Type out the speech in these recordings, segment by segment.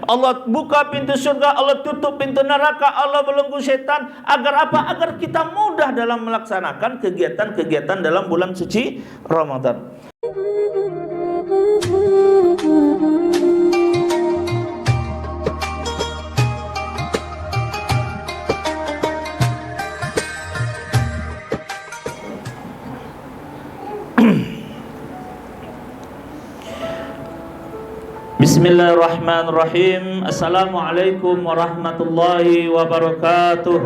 Allah buka pintu surga, Allah tutup pintu neraka, Allah belenggu setan. Agar apa? Agar kita mudah dalam melaksanakan kegiatan-kegiatan dalam bulan suci Ramadan. Bismillahirrahmanirrahim. Assalamualaikum warahmatullahi wabarakatuh.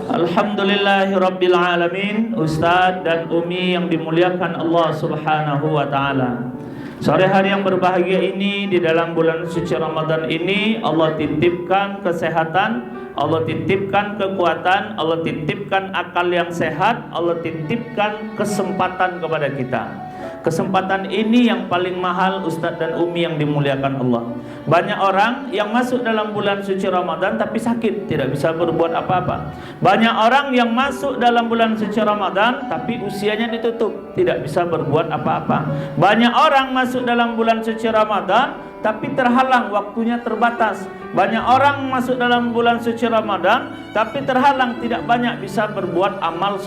Alhamdulillahirabbil alamin. Ustadz dan Umi yang dimuliakan Allah Subhanahu wa taala. Sore hari yang berbahagia ini, di dalam bulan suci Ramadan ini, Allah titipkan kesehatan, Allah titipkan kekuatan, Allah titipkan akal yang sehat, Allah titipkan kesempatan kepada kita. Kesempatan ini yang paling mahal, Ustadz dan Umi yang dimuliakan Allah. Banyak orang yang masuk dalam bulan suci Ramadan tapi sakit, tidak bisa berbuat apa-apa. Banyak orang yang masuk dalam bulan suci Ramadan tapi usianya ditutup, tidak bisa berbuat apa-apa. Banyak orang masuk dalam bulan suci Ramadan tapi terhalang, waktunya terbatas. Banyak orang masuk dalam bulan suci Ramadan tapi terhalang, tidak banyak bisa berbuat amal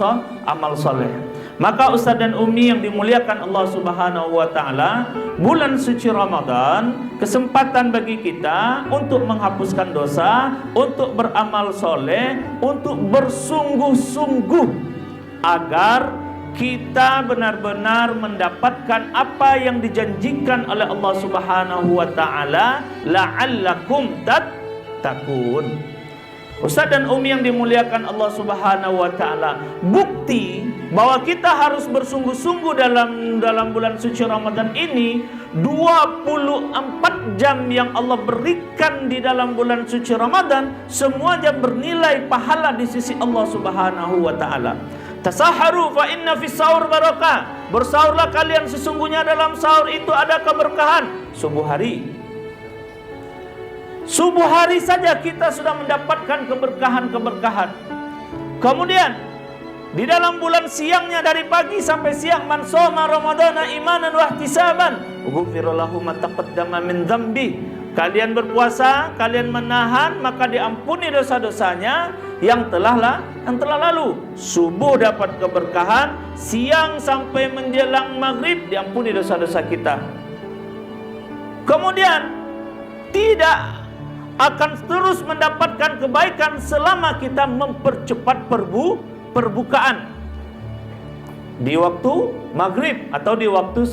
soleh. Maka Ustadz dan Umi yang dimuliakan Allah Subhanahu wa taala, bulan suci Ramadan kesempatan bagi kita untuk menghapuskan dosa, untuk beramal soleh, untuk bersungguh-sungguh agar kita benar-benar mendapatkan apa yang dijanjikan oleh Allah Subhanahu wa taala, la'allakum tattaqun. Ustadz dan Umi yang dimuliakan Allah Subhanahu wa taala, bukti bahwa kita harus bersungguh-sungguh dalam bulan suci Ramadan ini, 24 jam yang Allah berikan di dalam bulan suci Ramadan semuanya bernilai pahala di sisi Allah Subhanahu wa taala. Tasaharu fa inna fis sahur barakah. Bersahurlah kalian, sesungguhnya dalam sahur itu ada keberkahan. Subuh hari saja kita sudah mendapatkan keberkahan. Kemudian di dalam bulan siangnya, dari pagi sampai siang, man shoma ramadhana imanan wa ihtisaban ghufira lahu ma taqaddama min dzambi. Kalian berpuasa, kalian menahan, maka diampuni dosa-dosanya yang telah lalu. Subuh dapat keberkahan, siang sampai menjelang maghrib diampuni dosa-dosa kita. Kemudian tidak akan terus mendapatkan kebaikan selama kita mempercepat perbukaan di waktu maghrib atau di waktu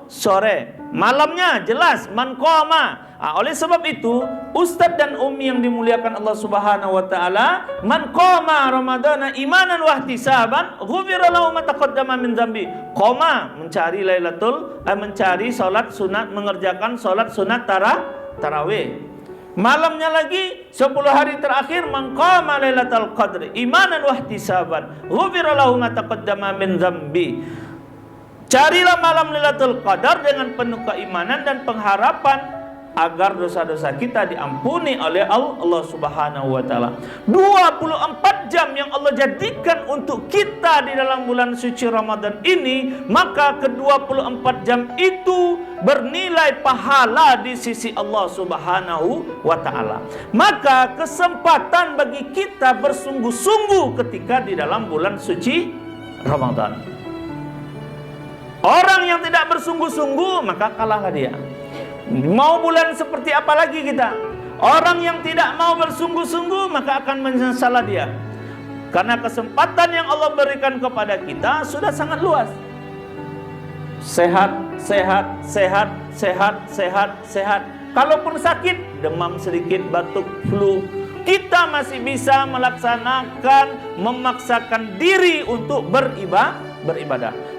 sore. Malamnya jelas man qoma. Oleh sebab itu, Ustadz dan Umi yang dimuliakan Allah Subhanahu wa taala, man qoma ramadhana imanan wa ihtisaban ghufira lahu ma taqaddama min dzambi. Qoma, mencari salat sunat, mengerjakan salat sunat tarawih. Malamnya lagi 10 hari terakhir, man qama lailatul qadri imanan wa ihtisaban ghufira lahu ma taqaddama min dzambi. Carilah malam Lailatul Qadar dengan penuh keimanan dan pengharapan agar dosa-dosa kita diampuni oleh Allah Subhanahu wa taala. 24 jam yang Allah jadikan untuk kita di dalam bulan suci Ramadan ini, maka ke-24 jam itu bernilai pahala di sisi Allah Subhanahu wa taala. Maka kesempatan bagi kita bersungguh-sungguh ketika di dalam bulan suci Ramadan. Orang yang tidak bersungguh-sungguh maka kalahlah dia. Mau bulan seperti apa lagi kita? Orang yang tidak mau bersungguh-sungguh maka akan menyesal dia. Karena kesempatan yang Allah berikan kepada kita sudah sangat luas. Sehat. Kalaupun sakit, demam sedikit, batuk, flu, kita masih bisa memaksakan diri untuk beribadah.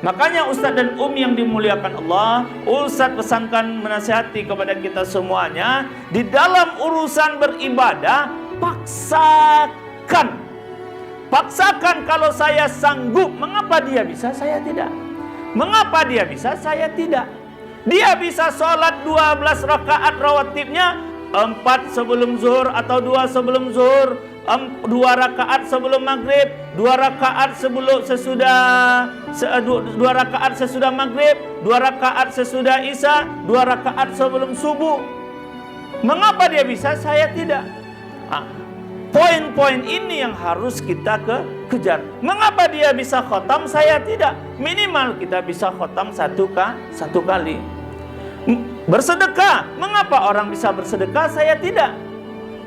Makanya Ustadz dan Umi yang dimuliakan Allah, Ustadz pesankan, menasihati kepada kita semuanya, di dalam urusan beribadah, paksakan kalau saya sanggup. Mengapa dia bisa, saya tidak? Mengapa dia bisa, saya tidak? Dia bisa sholat 12 rakaat rawatibnya, 4 sebelum zuhur atau 2 sebelum zuhur, 2 rakaat sebelum maghrib, 2 rakaat sesudah maghrib, 2 rakaat sesudah isya, 2 rakaat sebelum subuh. Mengapa dia bisa, saya tidak? Poin-poin ini yang harus kita kejar. Mengapa dia bisa khotam, saya tidak? Minimal kita bisa khotam satu kali. Bersedekah, mengapa orang bisa bersedekah, saya tidak?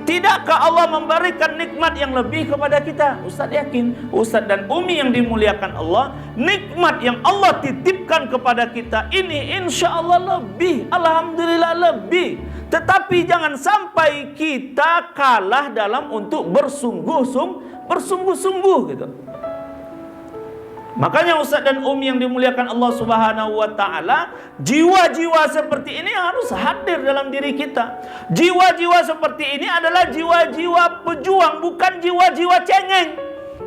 Tidakkah Allah memberikan nikmat yang lebih kepada kita? Ustaz yakin, Ustaz dan Umi yang dimuliakan Allah, nikmat yang Allah titipkan kepada kita ini insya Allah lebih, alhamdulillah lebih. Tetapi jangan sampai kita kalah dalam untuk bersungguh-sungguh gitu. Makanya Ustaz dan Umi yang dimuliakan Allah Subhanahu wa taala, jiwa-jiwa seperti ini harus hadir dalam diri kita. Jiwa-jiwa seperti ini adalah jiwa-jiwa pejuang, bukan jiwa-jiwa cengeng.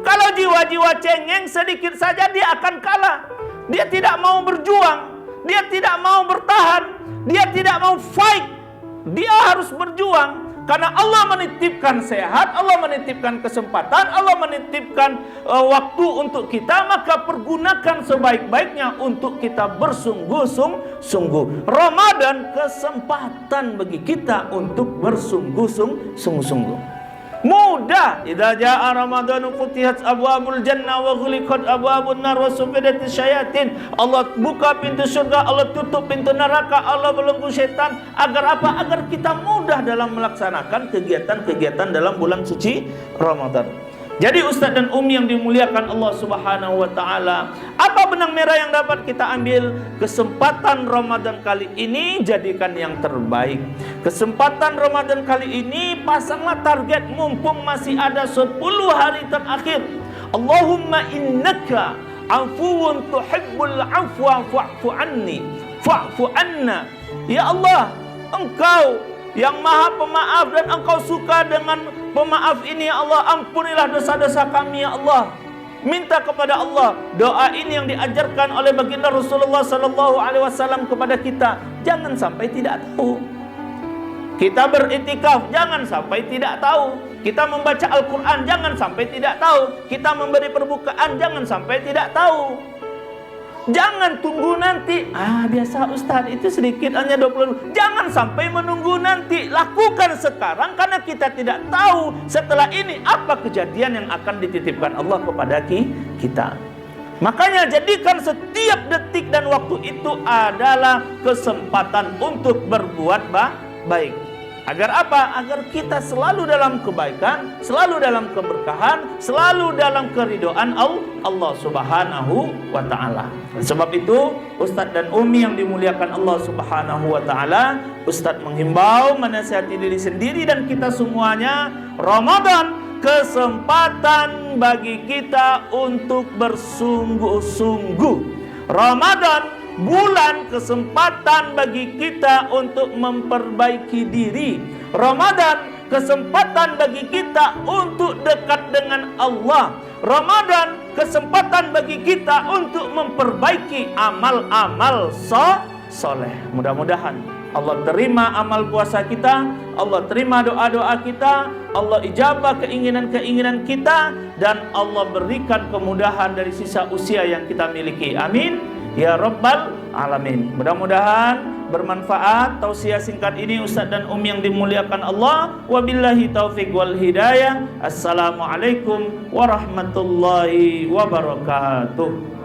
Kalau jiwa-jiwa cengeng, sedikit saja dia akan kalah. Dia tidak mau berjuang, dia tidak mau bertahan, dia tidak mau fight. Dia harus berjuang. Karena Allah menitipkan sehat, Allah menitipkan kesempatan, Allah menitipkan waktu untuk kita, maka pergunakan sebaik-baiknya untuk kita bersungguh-sungguh. Ramadan kesempatan bagi kita untuk bersungguh-sungguh. Mudah. Idza jaa Ramadhanu futihat abwabul jannah wa ghuliqat abwabun nar wa sufidatis syayatin. Allah buka pintu surga, Allah tutup pintu neraka, Allah belenggu setan. Agar apa? Agar kita mudah dalam melaksanakan kegiatan-kegiatan dalam bulan suci Ramadan. Jadi Ustaz dan Umi yang dimuliakan Allah Subhanahu wa taala, apa benang merah yang dapat kita ambil? Kesempatan Ramadan kali ini jadikan yang terbaik. Kesempatan Ramadan kali ini pasanglah target mumpung masih ada 10 hari terakhir. Allahumma innaka afuwun tuhibbul afwa fa'fu anni fa'fu anna. Ya Allah, Engkau yang maha pemaaf dan Engkau suka dengan pemaaf ini ya Allah. Ampunilah dosa-dosa kami ya Allah. Minta kepada Allah. Doa ini yang diajarkan oleh baginda Rasulullah sallallahu alaihi wasallam kepada kita. Jangan sampai tidak tahu. Kita beriktikaf, jangan sampai tidak tahu. Kita membaca Al-Quran, jangan sampai tidak tahu. Kita memberi perbukaan, jangan sampai tidak tahu. Jangan tunggu nanti. Biasa Ustaz, itu sedikit hanya 20. Jangan sampai menunggu nanti. Lakukan sekarang karena kita tidak tahu setelah ini apa kejadian yang akan dititipkan Allah kepada kita. Makanya jadikan setiap detik dan waktu itu adalah kesempatan untuk berbuat baik. Agar apa? Agar kita selalu dalam kebaikan, selalu dalam keberkahan, selalu dalam keridhaan Allah Subhanahu wa taala. Sebab itu, Ustaz dan Umi yang dimuliakan Allah Subhanahu wa taala, Ustaz menghimbau, menasihati diri sendiri dan kita semuanya, Ramadan kesempatan bagi kita untuk bersungguh-sungguh. Ramadan bulan kesempatan bagi kita untuk memperbaiki diri. Ramadan kesempatan bagi kita untuk dekat dengan Allah. Ramadan kesempatan bagi kita untuk memperbaiki amal-amal soleh. Mudah-mudahan Allah terima amal puasa kita, Allah terima doa-doa kita, Allah ijabah keinginan-keinginan kita, dan Allah berikan kemudahan dari sisa usia yang kita miliki. Amin ya Rabbal Alamin. Mudah-mudahan bermanfaat tausiah singkat ini Ustaz dan Umi yang dimuliakan Allah. Wabillahi taufiq wal hidayah. Assalamualaikum warahmatullahi wabarakatuh.